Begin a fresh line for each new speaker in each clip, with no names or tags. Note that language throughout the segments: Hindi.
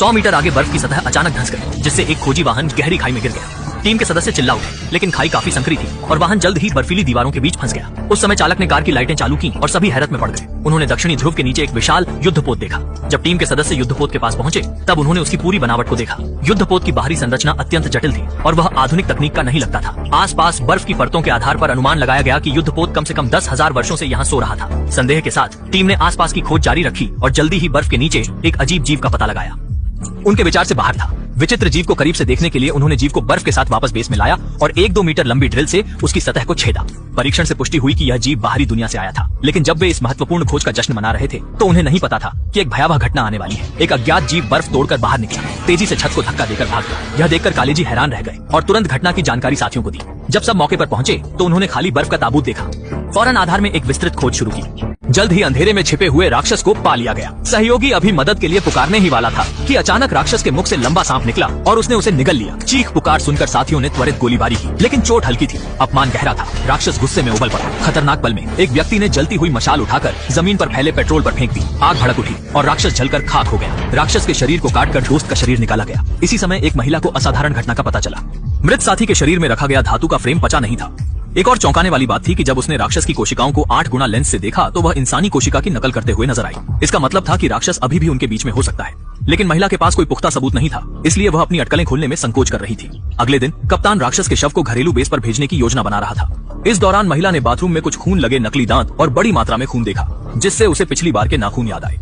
100 मीटर आगे बर्फ की सतह अचानक धंस गई, जिससे एक खोजी वाहन गहरी खाई में गिर गया। टीम के सदस्य चिल्ला उठे, लेकिन खाई काफी संकरी थी और वाहन जल्द ही बर्फीली दीवारों के बीच फंस गया। उस समय चालक ने कार की लाइटें चालू की और सभी हैरत में पड़ गए। उन्होंने दक्षिणी ध्रुव के नीचे एक विशाल युद्धपोत देखा। जब टीम के सदस्य युद्धपोत के पास पहुंचे, तब उन्होंने उसकी पूरी बनावट को देखा। युद्धपोत की बाहरी संरचना अत्यंत जटिल थी और वह आधुनिक तकनीक का नहीं लगता था। आसपास बर्फ की परतों के आधार पर अनुमान लगाया गया कि युद्धपोत कम से कम 10,000 वर्षों से यहाँ सो रहा था। संदेह के साथ टीम ने आसपास की खोज जारी रखी और जल्दी ही बर्फ के नीचे एक अजीब जीव का पता लगाया। उनके विचार से बाहर था। विचित्र जीव को करीब से देखने के लिए उन्होंने जीव को बर्फ के साथ वापस बेस में लाया और 1-2 मीटर लंबी ड्रिल से उसकी सतह को छेदा। परीक्षण से पुष्टि हुई कि यह जीव बाहरी दुनिया से आया था, लेकिन जब वे इस महत्वपूर्ण खोज का जश्न मना रहे थे तो उन्हें नहीं पता था कि एक भयावह घटना आने वाली है। एक अज्ञात जीव बर्फ तोड़कर बाहर निकला, तेजी से छत को धक्का देकर भाग गया। यह देखकर कालेजी हैरान रह गए और तुरंत घटना की जानकारी साथियों को दी। जब सब मौके पर पहुंचे तो उन्होंने खाली बर्फ का ताबूत देखा। फौरन आधार में एक विस्तृत खोज शुरू की। जल्द ही अंधेरे में छिपे हुए राक्षस को पा लिया गया। सहयोगी अभी मदद के लिए पुकारने ही वाला था कि अचानक राक्षस के मुख से लंबा सांप निकला और उसने उसे निगल लिया। चीख पुकार सुनकर साथियों ने त्वरित गोलीबारी की, लेकिन चोट हल्की थी। अपमान गहरा था। राक्षस गुस्से में उबल पड़ा। खतरनाक पल में एक व्यक्ति ने जलती हुई मशाल उठाकर जमीन पर फैले पेट्रोल पर फेंक दी। आग भड़क उठी और राक्षस जलकर खाक हो गया। राक्षस के शरीर को काटकर दोस्त का शरीर निकाला गया। इसी समय एक महिला को असाधारण घटना का पता चला। मृत साथी के शरीर में रखा गया धातु का फ्रेम पचा नहीं था। एक और चौंकाने वाली बात थी कि जब उसने राक्षस की कोशिकाओं को 8 गुना लेंस से देखा तो वह इंसानी कोशिका की नकल करते हुए नजर आई। इसका मतलब था कि राक्षस अभी भी उनके बीच में हो सकता है, लेकिन महिला के पास कोई पुख्ता सबूत नहीं था, इसलिए वह अपनी अटकलें खोलने में संकोच कर रही थी। अगले दिन कप्तान राक्षस के शव को घरेलू बेस पर भेजने की योजना बना रहा था। इस दौरान महिला ने बाथरूम में कुछ खून लगे नकली दांत और बड़ी मात्रा में खून देखा, जिससे उसे पिछली बार के नाखून याद आए।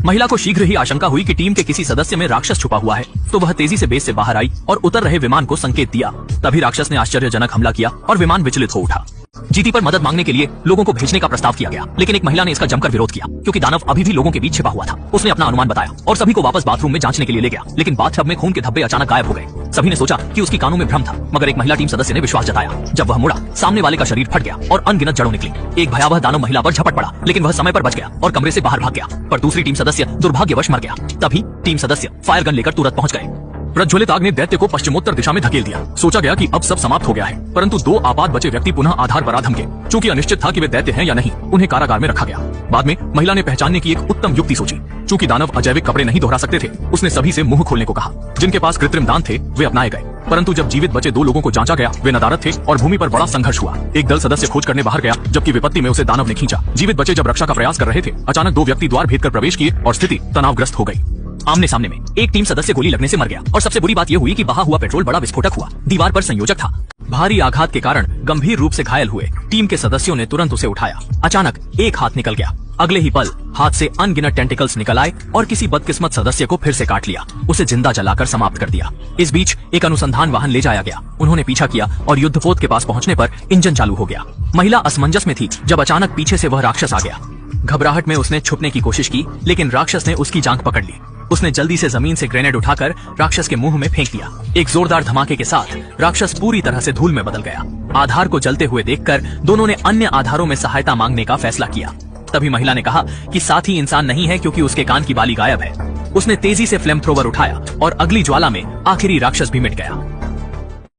महिला को शीघ्र ही आशंका हुई कि टीम के किसी सदस्य में राक्षस छुपा हुआ है, तो वह तेजी से बेस से बाहर आई और उतर रहे विमान को संकेत दिया। तभी राक्षस ने आश्चर्यजनक हमला किया और विमान विचलित हो उठा। जीती पर मदद मांगने के लिए लोगों को भेजने का प्रस्ताव किया गया, लेकिन एक महिला ने इसका जमकर विरोध किया, क्योंकि दानव अभी भी लोगों के बीच छिपा हुआ था। उसने अपना अनुमान बताया और सभी को वापस बाथरूम में जांचने के लिए ले गया, लेकिन बाथटब में खून के धब्बे अचानक गायब हो गए। सभी ने सोचा कि उसकी कानों में भ्रम था, मगर एक महिला टीम सदस्य ने विश्वास जताया। जब वह मुड़ा, सामने वाले का शरीर फट गया और अनगिनत जड़ों निकली। एक भयावह दानव महिला पर झपट पड़ा, लेकिन वह समय पर बच गया और कमरे से बाहर भाग गया, पर दूसरी टीम सदस्य दुर्भाग्यवश मर गया। तभी टीम सदस्य फायर गन लेकर तुरंत पहुंच गए। प्रज्वलित आग ने दैत्य को पश्चिमोत्तर दिशा में धकेल दिया। सोचा गया कि अब सब समाप्त हो गया है, परंतु 2 आपात बचे व्यक्ति पुनः आधार पर आ धमके। चूंकि अनिश्चित था कि वे दैत्य हैं या नहीं, उन्हें कारागार में रखा गया। बाद में महिला ने पहचानने की एक उत्तम युक्ति सोची। चूंकि दानव अजैविक कपड़े नहीं दोहरा सकते थे, उसने सभी से मुंह खोलने को कहा। जिनके पास कृत्रिम दांत थे वे अपनाए गए, परंतु जब जीवित बचे 2 लोगों को जांचा गया, वे नदारद थे और भूमि पर बड़ा संघर्ष हुआ। एक दल सदस्य खोज करने बाहर गया, जबकि विपत्ति में उसे दानव ने खींचा। जीवित बचे जब रक्षा का प्रयास कर रहे थे, अचानक 2 व्यक्ति द्वार भेद कर प्रवेश किए और स्थिति तनावग्रस्त हो गई। आमने सामने में एक टीम सदस्य गोली लगने से मर गया और सबसे बुरी बात यह हुई कि बहा हुआ पेट्रोल बड़ा विस्फोटक हुआ। दीवार पर संयोजक था। भारी आघात के कारण गंभीर रूप से घायल हुए टीम के सदस्यों ने तुरंत उसे उठाया। अचानक एक हाथ निकल गया। अगले ही पल हाथ से अनगिनत टेंटिकल्स निकल आए और किसी बदकिस्मत सदस्य को फिर से काट लिया, उसे जिंदा जलाकर समाप्त कर दिया। इस बीच एक अनुसंधान वाहन ले जाया गया। उन्होंने पीछा किया और युद्धपोत के पास पहुंचने पर इंजन चालू हो गया। महिला असमंजस में थी जब अचानक पीछे से वह राक्षस आ गया। घबराहट में उसने छुपने की कोशिश की, लेकिन राक्षस ने उसकी जांघ पकड़ ली। उसने जल्दी से जमीन से ग्रेनेड उठाकर राक्षस के मुंह में फेंक दिया। एक जोरदार धमाके के साथ राक्षस पूरी तरह से धूल में बदल गया। आधार को जलते हुए देखकर दोनों ने अन्य आधारों में सहायता मांगने का फैसला किया। तभी महिला ने कहा कि साथी इंसान नहीं है, क्योंकि उसके कान की बाली गायब है। उसने तेजी से फ्लेम थ्रोवर उठाया और अगली ज्वाला में आखिरी राक्षस भी मिट गया।